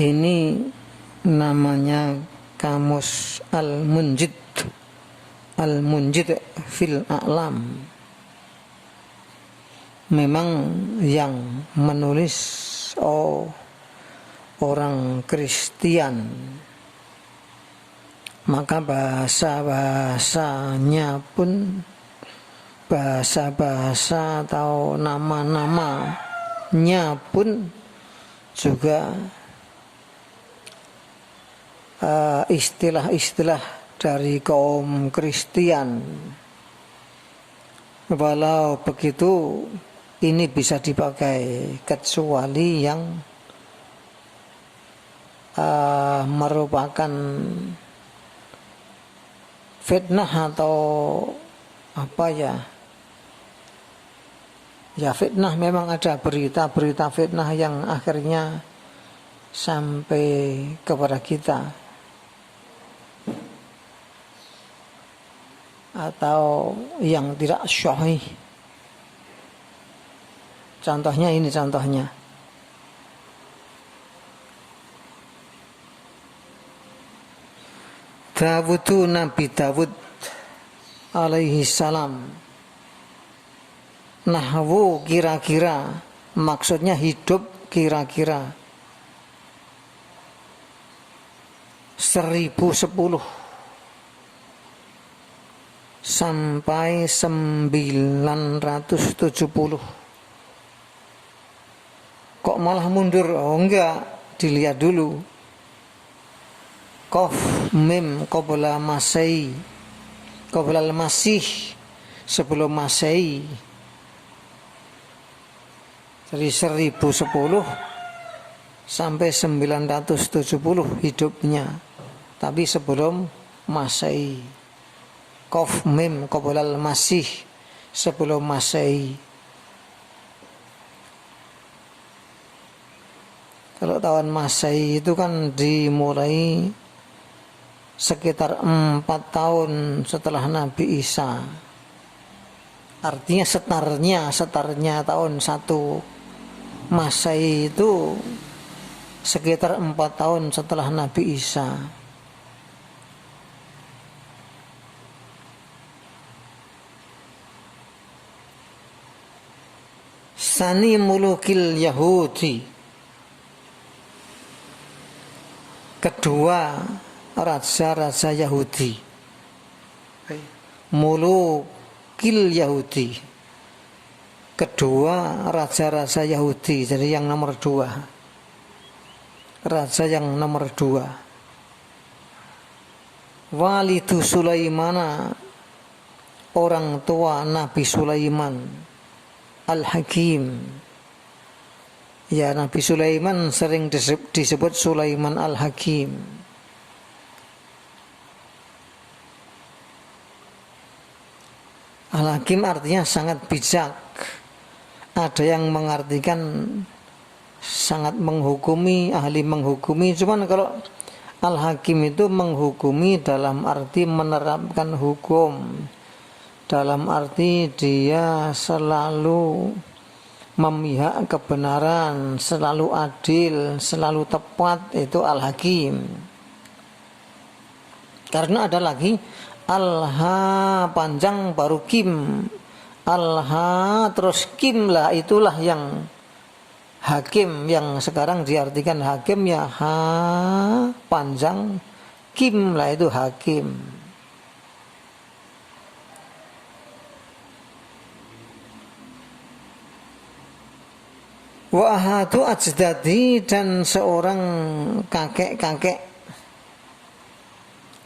Ini namanya Kamus Al-Munjid, Al-Munjid fil A'lam. Memang yang menulis orang Kristen, maka bahasa-bahasanya pun bahasa-bahasa atau nama-namanya pun juga istilah-istilah dari kaum Kristen. Walau begitu, ini bisa dipakai kecuali yang merupakan fitnah atau apa ya? Ya fitnah, memang ada berita-berita fitnah yang akhirnya sampai kepada kita. Atau yang tidak syahih. Contohnya ini contohnya. Dawudu Nabi Dawud alaihi salam. Nahwu kira-kira, maksudnya hidup kira-kira 1010 sampai 970. Kok malah mundur? Oh enggak, dilihat dulu. Qaf mim qabla masai, qabla al-masih, sebelum Masehi. Dari 1010 sampai 970 hidupnya, tapi sebelum Masehi. Qaf mim qabla al-masih, sebelum Masehi. Kalau tahun Masehi itu kan dimulai sekitar 4 tahun setelah Nabi Isa. Artinya setarnya tahun 1 Masehi itu sekitar 4 tahun setelah Nabi Isa. Sani mulukil Yahudi, kedua raja-raja Yahudi. Mulukil Yahudi, kedua raja-raja Yahudi. Jadi yang nomor 2, raja yang nomor 2. Walidu Sulaimana, orang tua Nabi Sulaiman, Al-Hakim. Ya, Nabi Sulaiman sering disebut Sulaiman Al-Hakim. Al-Hakim artinya sangat bijak. Ada yang mengartikan sangat menghukumi, ahli menghukumi. Cuman kalau Al-Hakim itu menghukumi dalam arti menerapkan hukum, dalam arti dia selalu memihak kebenaran, selalu adil, selalu tepat, itu Al-Hakim. Karena ada lagi Al-Ha panjang baru Kim. Al-Ha terus Kim lah, itulah yang Hakim, yang sekarang diartikan Hakim ya Ha panjang Kim lah, itu Hakim. Wa ahadu ajdadi, dan seorang kakek-kakek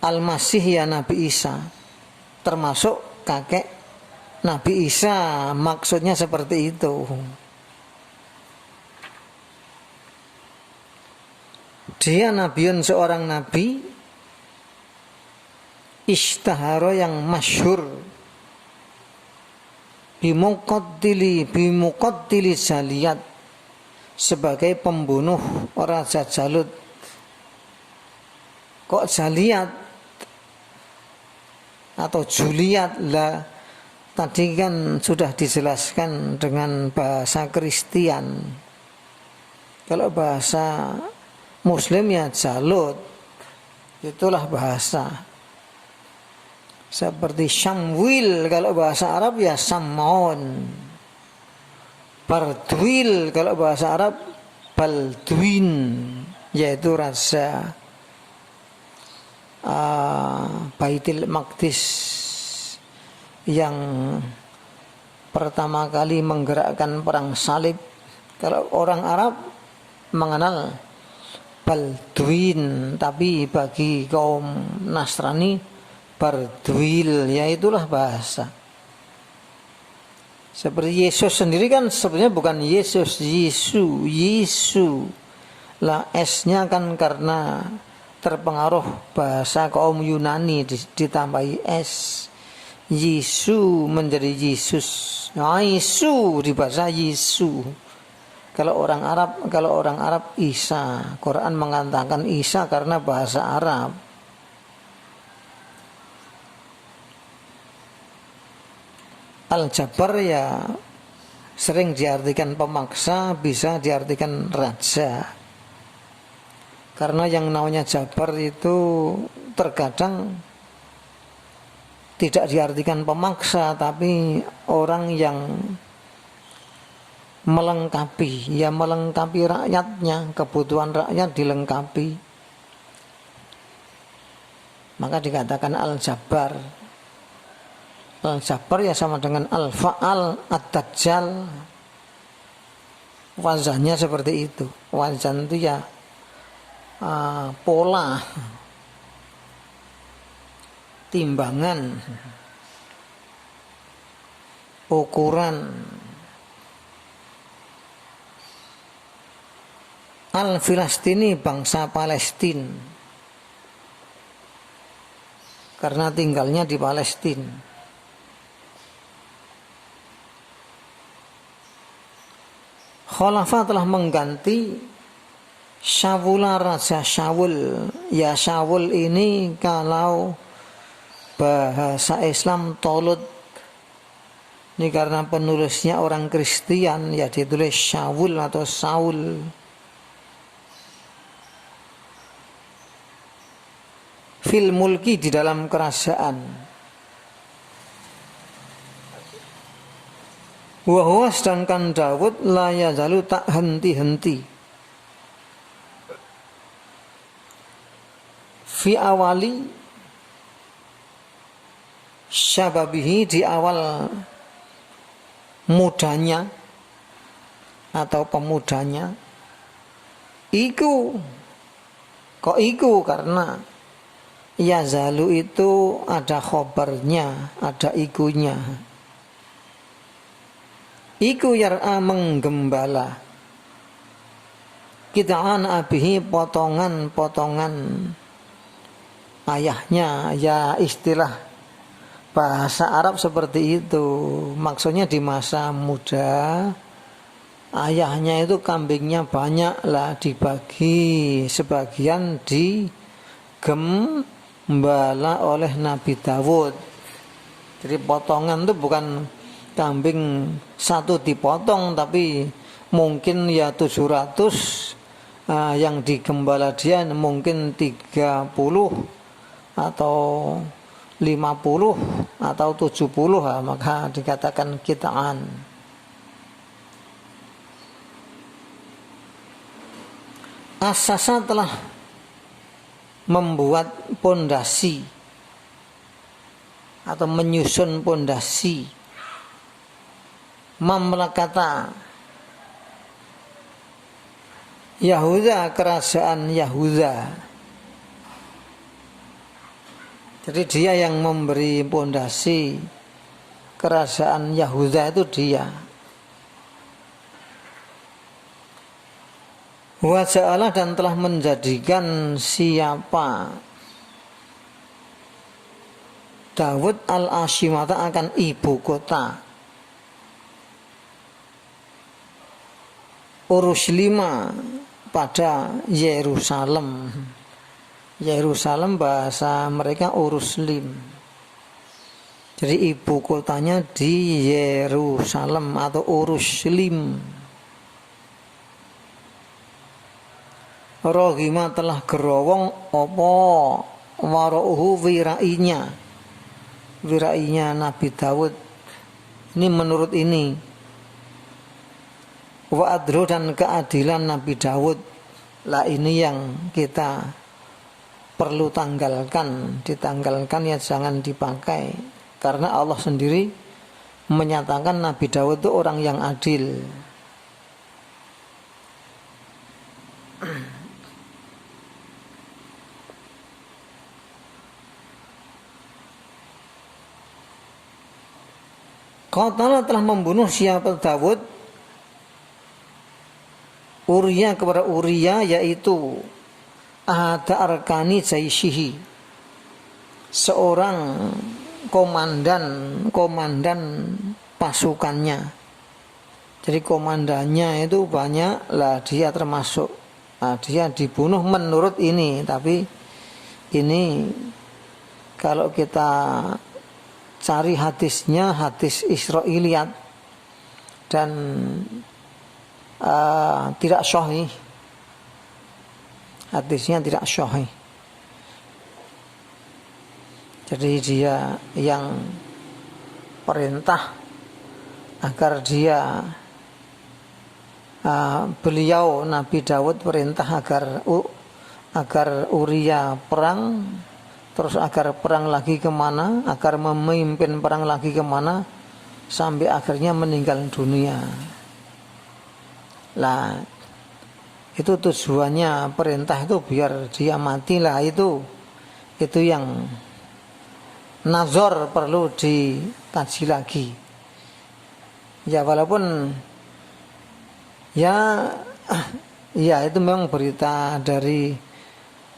Al-Masih ya Nabi Isa, termasuk kakek Nabi Isa, maksudnya seperti itu. Dia nabiun, seorang nabi, ishtahara yang masyhur, bimuqaddili Jaliyat, sebagai pembunuh Raja Jalut. Kok Jaliyat atau Juliat lah? Tadi kan sudah dijelaskan dengan bahasa Kristen. Kalau bahasa Muslim ya Jalut. Itulah bahasa. Seperti Syamwil kalau bahasa Arab ya Sam'un. Bardwil kalau bahasa Arab Baldwin, yaitu raja Baitul Maqdis yang pertama kali menggerakkan perang salib. Kalau orang Arab mengenal Baldwin, tapi bagi kaum Nasrani Bardwil, ya itulah bahasa. Seperti Yesus sendiri kan sebenarnya bukan Yesus, Yesu. Lah S-nya kan karena terpengaruh bahasa kaum Yunani ditambahi S. Yesu menjadi Yesus. Nah, Yesu di bahasa Yesu. Kalau orang Arab Isa. Quran mengatakan Isa karena bahasa Arab. Al-Jabbar ya sering diartikan pemaksa, bisa diartikan raja. Karena yang namanya Jabar itu terkadang tidak diartikan pemaksa, tapi orang yang melengkapi, ya melengkapi rakyatnya, kebutuhan rakyat dilengkapi. Maka dikatakan Al-Jabbar. Al-Jabbar ya sama dengan Al-Fa'al, Ad-Dajjal. Wazannya seperti itu. Wazan itu ya pola, timbangan, ukuran. Al-Filastini bangsa Palestina karena tinggalnya di Palestina. Khalafah telah mengganti Syawula Raja Syawul. Ya Syawul ini kalau bahasa Islam Tolut. Ini karena penulisnya orang Kristen, ya ditulis Syawul atau Saul. Fil mulki di dalam kerajaan. Wahwa sedangkan Daud la yazalu tak henti-henti. Fi awali syababihi di awal mudanya atau pemudanya. Iku kok iku karena yazalu itu ada khobarnya, ada ikunya. Iku yar'a menggembala. Kita'an abihi potongan-potongan ayahnya, ya istilah bahasa Arab seperti itu. Maksudnya di masa muda ayahnya itu kambingnya banyak lah, dibagi sebagian digembala oleh Nabi Dawud. Jadi potongan itu bukan kambing satu dipotong, tapi mungkin ya 700 yang digembala dia mungkin 30 atau 50 atau 70, maka dikatakan kitaan. Asasa telah membuat pondasi atau menyusun pondasi mamlakata Yahuda, kerajaan Yahuda. Jadi dia yang memberi pondasi kerajaan Yahuda itu dia. Wa ja'ala dan telah menjadikan siapa Dawud al-Ashimata akan ibu kota Uruslima pada Yerusalem. Yerusalem bahasa mereka Uruslim. Jadi ibu kotanya di Yerusalem atau Uruslim. rohima telah gerowong apa warauhu wirainya Nabi Dawud. Ini menurut ini wa adru dan keadilan Nabi Dawud lah, ini yang kita perlu ditanggalkan ya, jangan dipakai, karena Allah sendiri menyatakan Nabi Dawud itu orang yang adil. Qatala telah membunuh siapa Dawud Uria kepada Uria, yaitu ahada arkani jaishihi, seorang komandan pasukannya. Jadi komandannya itu banyak lah, dia termasuk. Nah, dia dibunuh menurut ini, tapi ini kalau kita cari hadisnya, hadis Israiliyat dan tidak sahih. Hadisnya tidak sahih. Jadi dia yang perintah agar beliau Nabi Dawud perintah agar Uria perang, terus agar perang lagi kemana, agar memimpin perang lagi kemana, sampai akhirnya meninggal dunia. Lah, itu tujuannya perintah itu biar dia mati lah, itu yang nazar perlu dikaji lagi. Ya walaupun ya itu memang berita dari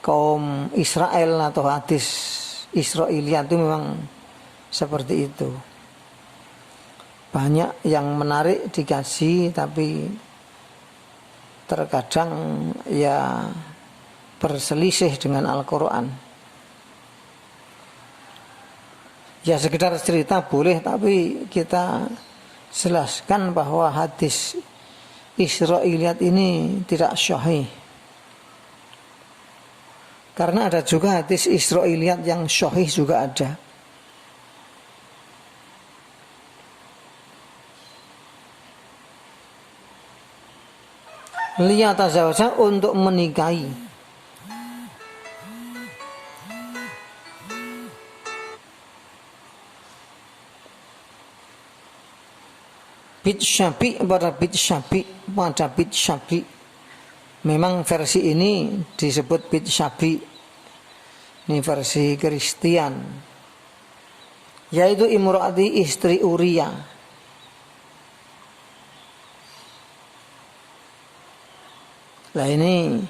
kaum Israel atau hadis Israiliyat itu memang seperti itu. Banyak yang menarik dikaji, tapi terkadang ya berselisih dengan Al-Quran. Ya sekedar cerita boleh, tapi kita jelaskan bahwa hadis Israiliyat ini tidak sahih. Karena ada juga hadis Israiliyat yang sahih juga ada. Liyatazawwaja, untuk menikahi. Bid Syafi' pada Bid Syafi'. Memang versi ini disebut Bid Syafi'. Ini versi Kristen. Yaitu imro'ati, istri Uria. Lah ini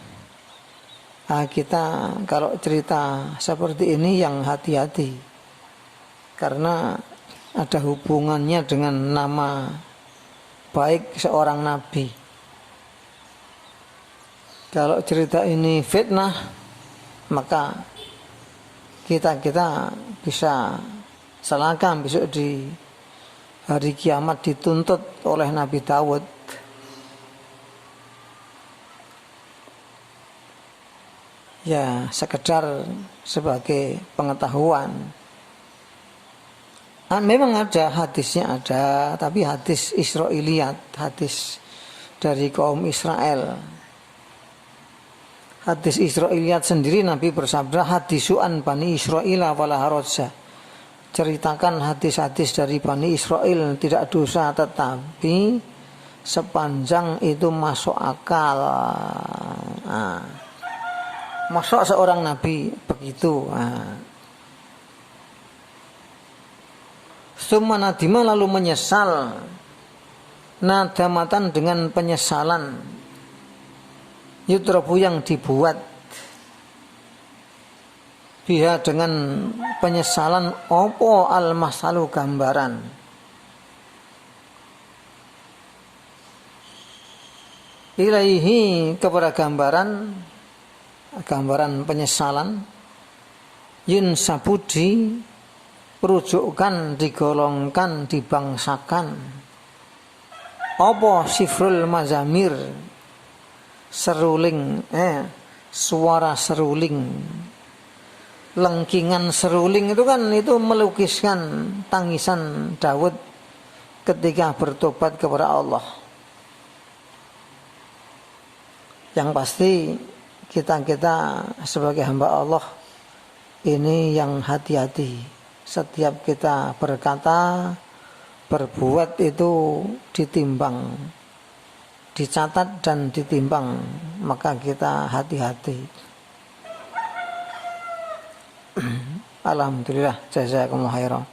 kita kalau cerita seperti ini yang hati-hati, karena ada hubungannya dengan nama baik seorang nabi. Kalau cerita ini fitnah, maka kita bisa celaka besok di hari kiamat, dituntut oleh Nabi Dawud. Ya sekedar sebagai pengetahuan. Memang ada hadisnya ada, tapi hadis Israiliyat, hadis dari kaum Israel. Hadis Israiliyat sendiri Nabi bersabda, hadisu'an Bani Israil wala harajah. Ceritakan hadis-hadis dari Bani Israel, tidak dosa tetapi sepanjang itu masuk akal. Masuk seorang nabi begitu. Summa nadima, lalu menyesal, nadamatan dengan penyesalan, yutrabu yang dibuat, biha dengan penyesalan, opo al-masalu gambaran. Ilaihi kepada gambaran penyesalan, yun sabudi rujukkan, digolongkan, dibangsakan, apa sifrul mazamir, seruling suara seruling. Lengkingan seruling itu kan itu melukiskan tangisan Daud ketika bertobat kepada Allah. Yang pasti kita sebagai hamba Allah ini yang hati-hati. Setiap kita berkata, berbuat itu ditimbang, dicatat dan ditimbang, maka kita hati-hati. Alhamdulillah, jazakumullah khairan.